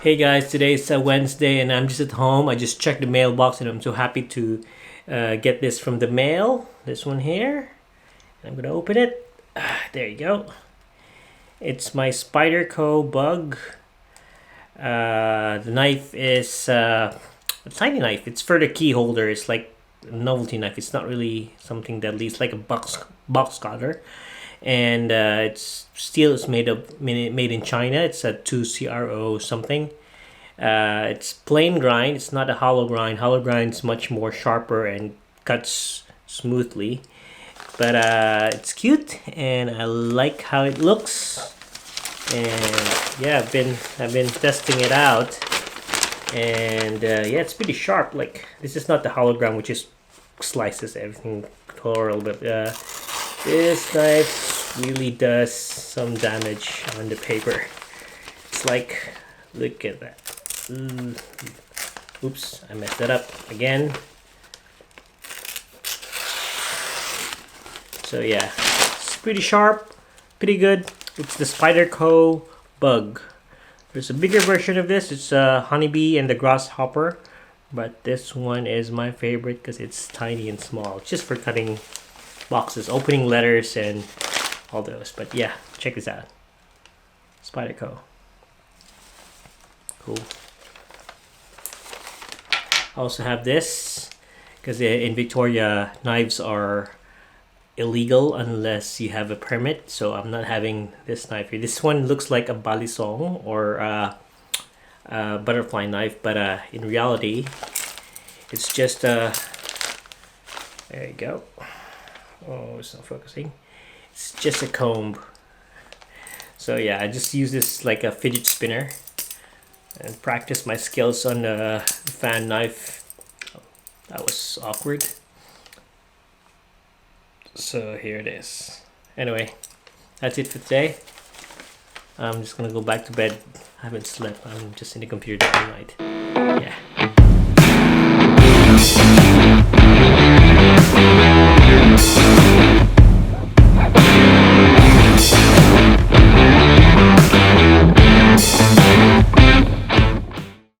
Hey guys, today's Wednesday and I'm just at home. I just checked the mailbox and I'm so happy to get this from the mail. This one here. I'm gonna open it. There you go. It's my Spyderco bug. The knife is a tiny knife. It's for the key holder. It's like a novelty knife. It's not really something deadly. It's like a box cutter. And it's steel. It's made in China. It's a 2CRO something. It's plain grind. It's not a hollow grind. Hollow grind is much more sharper and cuts smoothly. But it's cute and I like how it looks. And yeah, I've been testing it out. And yeah, it's pretty sharp. Like, this is not the hollow grind, which is slices everything a little bit. This knife really does some damage on the paper. It's like, look at that. Oops, I messed that up again. So yeah, it's pretty sharp, pretty good. It's the Spyderco bug. There's a bigger version of this. It's a honeybee and the grasshopper. But this one is my favorite because it's tiny and small. It's just for cutting boxes, opening letters, and all those. But yeah, check this out. Spyderco. Cool. I also have this because in Victoria, knives are illegal unless you have a permit. So I'm not having this knife here. This one looks like a balisong or a butterfly knife, but in reality, it's just a. There you go. Oh, it's not focusing. It's just a comb. So yeah, I just use this like a fidget spinner and practice my skills on the fan knife. Oh, that was awkward. So here it is. Anyway, that's it for today. I'm just gonna go back to bed. I haven't slept. I'm just in the computer all night. Yeah.